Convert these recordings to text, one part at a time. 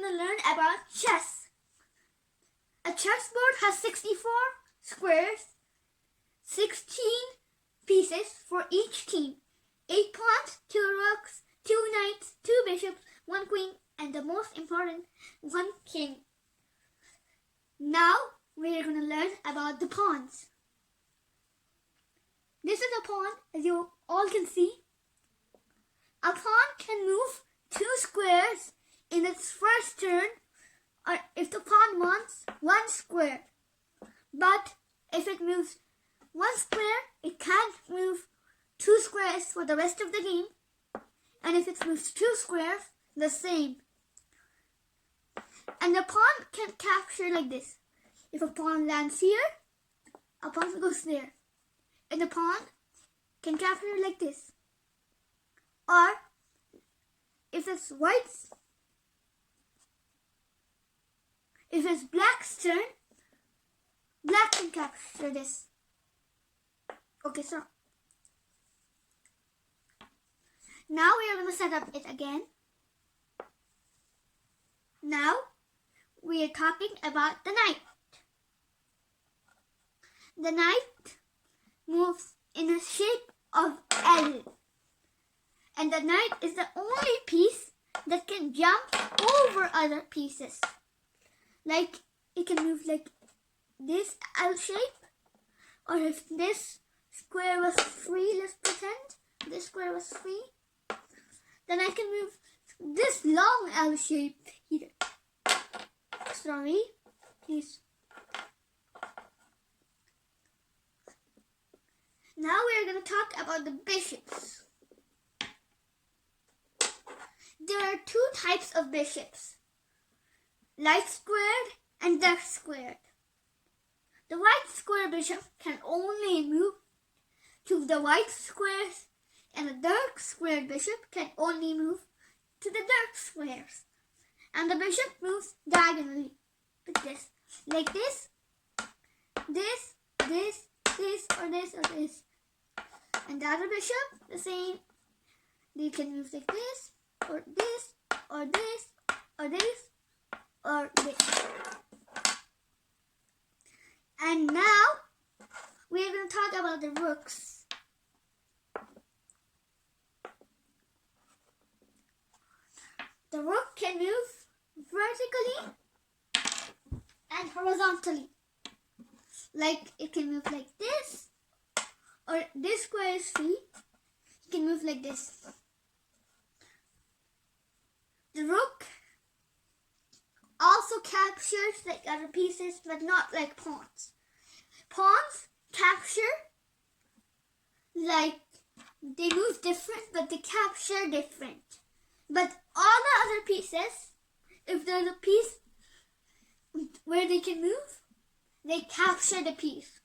going to learn about chess. A chessboard has 64 squares, 16 pieces for each team, 8 pawns, 2 rooks, 2 knights, 2 bishops, 1 queen, and the most important, 1 king. Now we are going to learn about the pawns. This is a pawn, as you all can see. A pawn can move 2 squares in its first turn, or if the pawn wants 1 square. But if it moves 1 square, it can't move 2 squares for the rest of the game. And if it moves 2 squares, the same. And the pawn can capture like this. If a pawn lands here, a pawn goes there. And the pawn can capture like this. Or if it's white's, if it's black's turn, black can capture this. Okay, so now we are going to set up it again. Now we are talking about the knight. The knight moves in the shape of L. And the knight is the only piece that can jump over other pieces. Like, it can move like this L shape. Or if this square was free, let's pretend this square was free, then I can move this long L shape here. Sorry, please. Now we are going to talk about the bishops. There are 2 types of bishops, light squared and dark squared. The white square bishop can only move to the white squares, and the dark squared bishop can only move to the dark squares. And the bishop moves diagonally with this, like this, this, this, this, or this, or this. And the other bishop, the same. They can move like this, or this, or this, or this, or this. And now we are going to talk about the rooks. The rook can move vertically and horizontally. Like, it can move like this, or this square is free. You can move like this. The rook also captures like other pieces, but not like pawns. Pawns capture, like, they move different, but they capture different. But all the other pieces, if there's a piece where they can move, they capture the piece.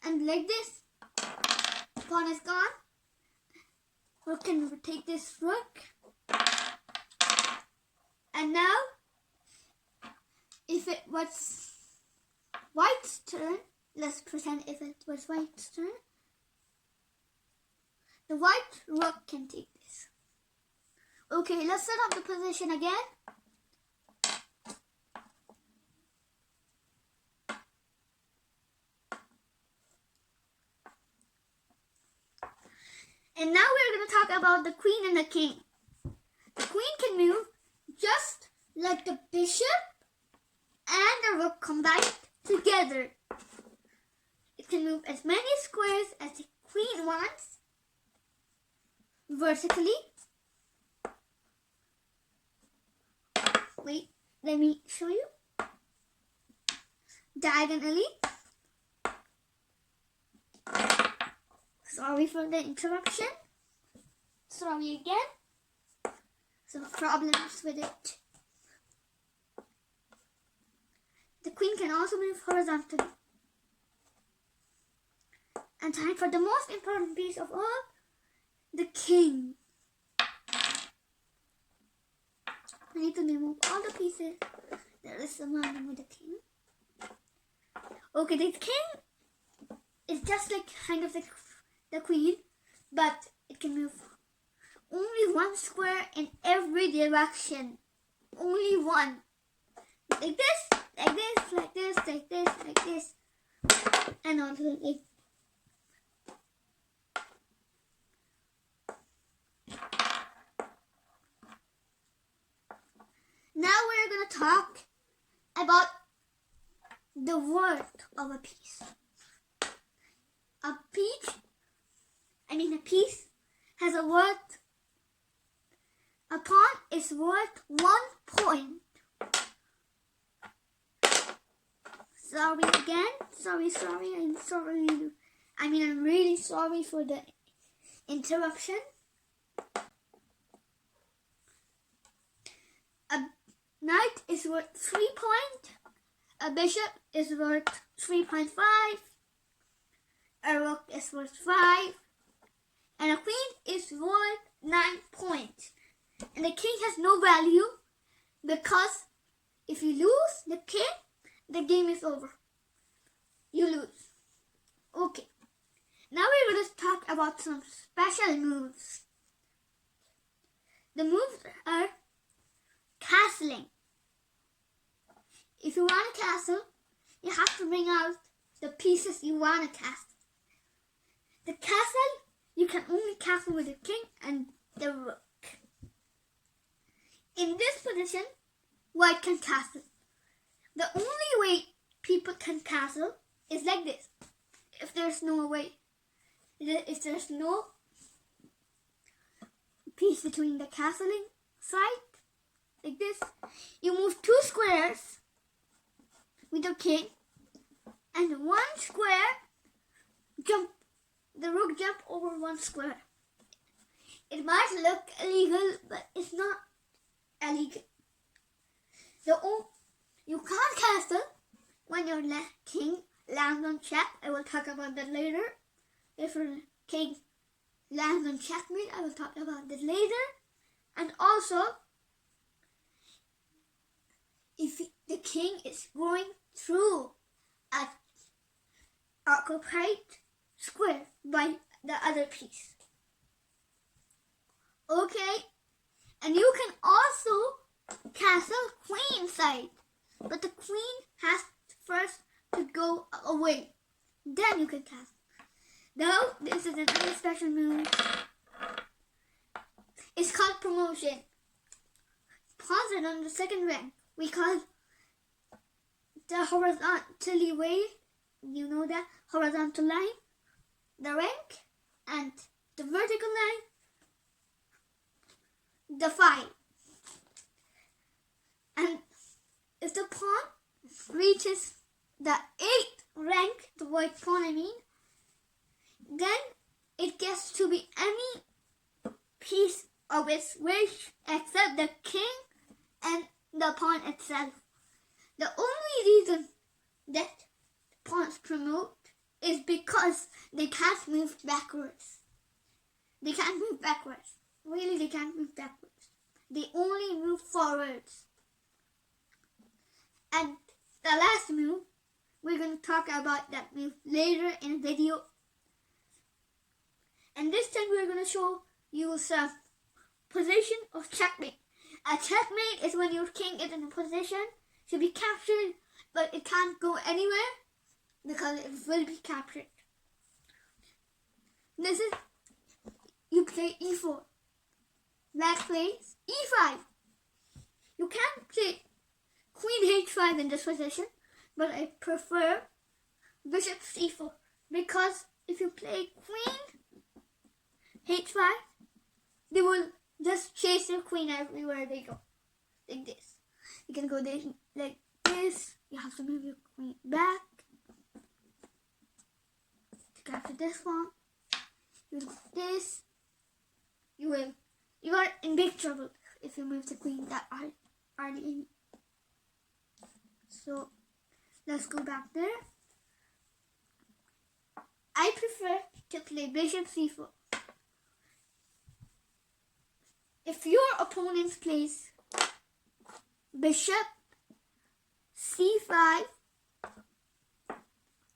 And like this, pawn is gone. Rook can take this rook. And now, if it was white's turn, let's pretend if it was white's turn, the white rook can take this. Okay, let's set up the position again. And now we're going to talk about the queen and the king. The queen can move just like the bishop and the rook combined together. It can move as many squares as the queen wants, vertically. Wait, let me show you. Diagonally. Sorry for the interruption. Sorry again. Some problems with it. The queen can also move horizontally. And time for the most important piece of all, the king. I need to remove all the pieces. There is some problem with the king. Okay, the king is just like kind of like the queen, but it can move only 1 square in every direction. only one. Like this, like this, like this, like this, like this. And also like now we're going to talk about the worth of a piece. A piece has a worth. A pawn is worth 1 point. Sorry again. Sorry. I'm really sorry for the interruption. A knight is worth 3 points. A bishop is worth 3.5. A rook is worth 5. And a queen is worth 9 points. And the king has no value because if you lose the king, the game is over. You lose. Okay. Now we're going to talk about some special moves. The moves are castling. If you want a castle, you have to bring out the pieces you want to castle. The castle, you can only castle with the king and the rook. In this position, white can castle. The only way people can castle is like this. If there's no way, if there's no piece between the castling side, like this, you move 2 squares with the king, and 1 square the rook jump over 1 square. It might look illegal, but it's not illegal. You can't castle when your king lands on check. I will talk about that later. If your king lands on checkmate, I will talk about that later. And also, if the king is going through an occupied square by the other piece. Okay, and you can also castle queen side, but the queen has first to go away. Then you can castle. Now, this is another special move. It's called promotion. Pawns are on the second rank. We call the horizontally way, you know that, horizontal line, the rank, and the vertical line, the file. And if the pawn reaches the 8th rank, the white pawn then it gets to be any piece of its wish except the king and the pawn itself. The only reason that pawns promote is because they can't move backwards. They can't move backwards. Really, they can't move backwards. They only move forwards. And the last move, we're going to talk about that move later in a video. And this time we're going to show you some position of checkmate. A checkmate is when your king is in a position to be captured, but it can't go anywhere because it will be captured. This is, you play e4. Black plays e5. You can play queen h5 in this position, but I prefer bishop c4 because if you play queen h5, they will just chase your queen everywhere they go. Like this. You can go there like this. You have to move your queen back to capture this one. You do this. You are in big trouble if you move the queen that early in. So let's go back there. I prefer to play bishop c4. If your opponent plays bishop c5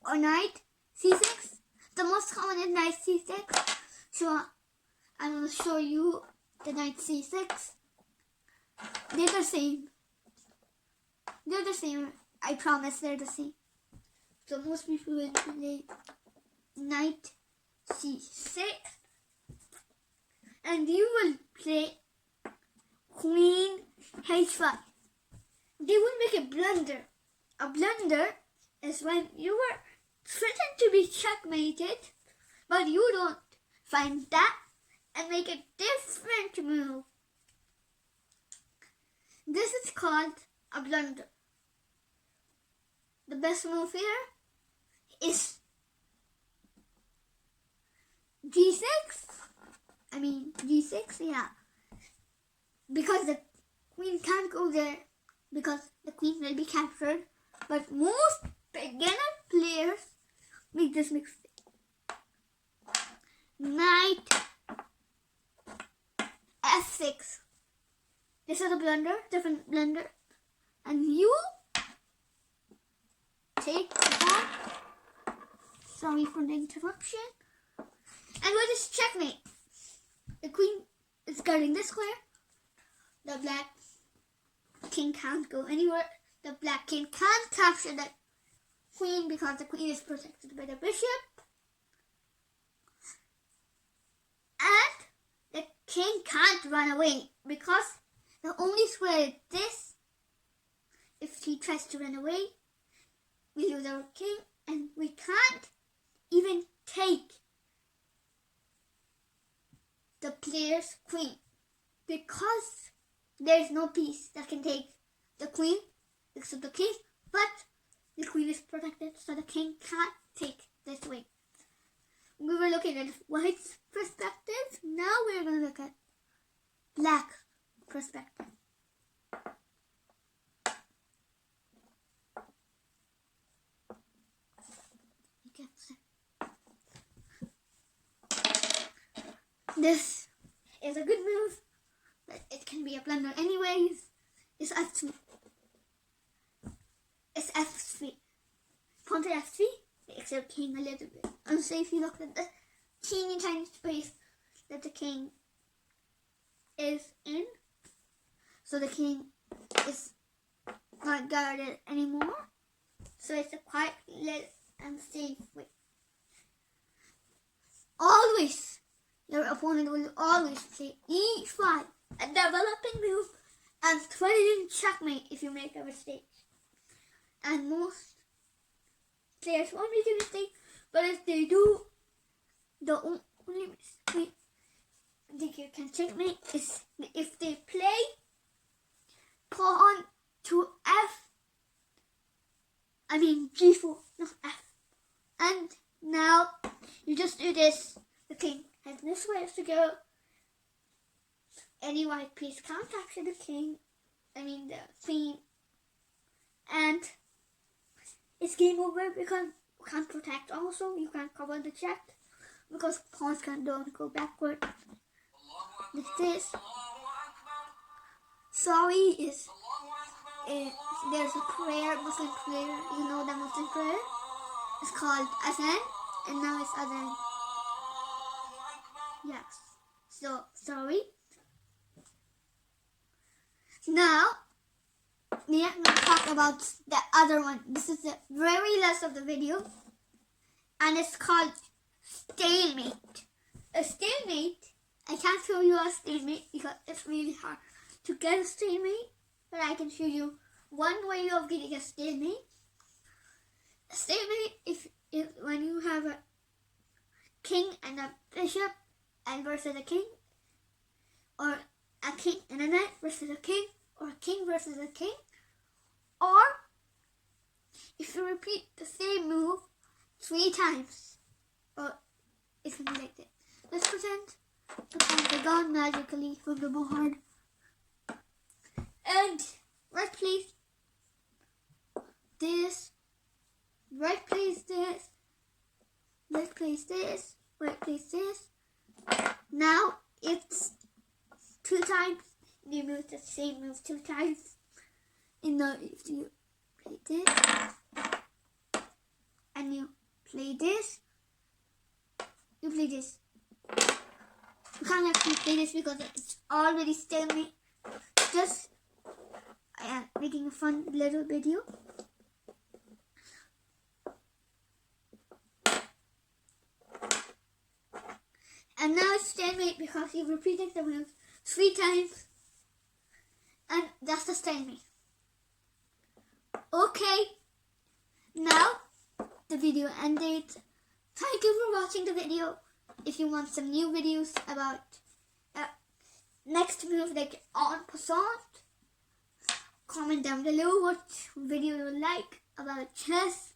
or knight c6, the most common is knight c6. So I'm going to show you the knight c6. They're the same. They're the same. I promise they're the same. So most people will play knight c6, and you will play queen h5. They will make a blunder. A blunder is when you were threatened to be checkmated, but you don't find that and make a different move. This is called a blunder. The best move here is g6. G6, yeah. Because the queen can't go there because the queen will be captured. But most beginner players make this mistake. Knight f6. This is a blunder, different blunder. And you take the pawn. Sorry for the interruption. And what is checkmate? The queen is guarding this square. The black king can't go anywhere. The black king can't capture the queen because the queen is protected by the bishop. And the king can't run away because the only square is this. If he tries to run away, we lose our king and we can't even take the player's queen because there is no piece that can take the queen except the king, but the queen is protected, so the king can't take this wing. We were looking at white's perspective. Now we're going to look at black's perspective. This is a good move, but it can be a blunder anyways. It's f2. It's f3. Pawn to f3 makes your king a little bit unsafe. You look at the teeny tiny space that the king is in. So the king is not guarded anymore. So it's a quiet, and safe way. Always, your opponent will always play e5, a developing move, and threatening checkmate if you make a mistake. And most players won't make a mistake, but if they do, the only mistake they can checkmate is if they play pawn to g4, not f. And now you just do this. The king has no squares to go. Any white piece can't capture the king. The queen. And it's game over because you can't protect also. You can't cover the check because pawns don't go backward. With this. Sorry is there's a prayer, Muslim prayer. You know the Muslim prayer? It's called Azan, and now it's Azan. Yes. So sorry. Now we are going to talk about the other one. This is the very last of the video, and it's called stalemate. A stalemate. I can't show you a stalemate because it's really hard to get a stalemate, but I can show you one way of getting a stalemate. A stalemate is when you have a king and a bishop and versus a king, or a king and a knight versus a king, or a king versus a king, or if you repeat the same move 3 times, or it can be like this. Let's pretend the pawns are gone magically from the board, and right place this, right place this, right place this, right place this. Now it's 2 times. You move the same move 2 times. And now if you play this and you play this, you play this. You can't actually play this because it's already stalemate. Just making a fun little video. And now it's stalemate because you've repeated the move 3 times. And that's the stalemate. Okay. Now the video ended. Thank you for watching the video. If you want some new videos about next move like en passant, comment down below what video you like about chess.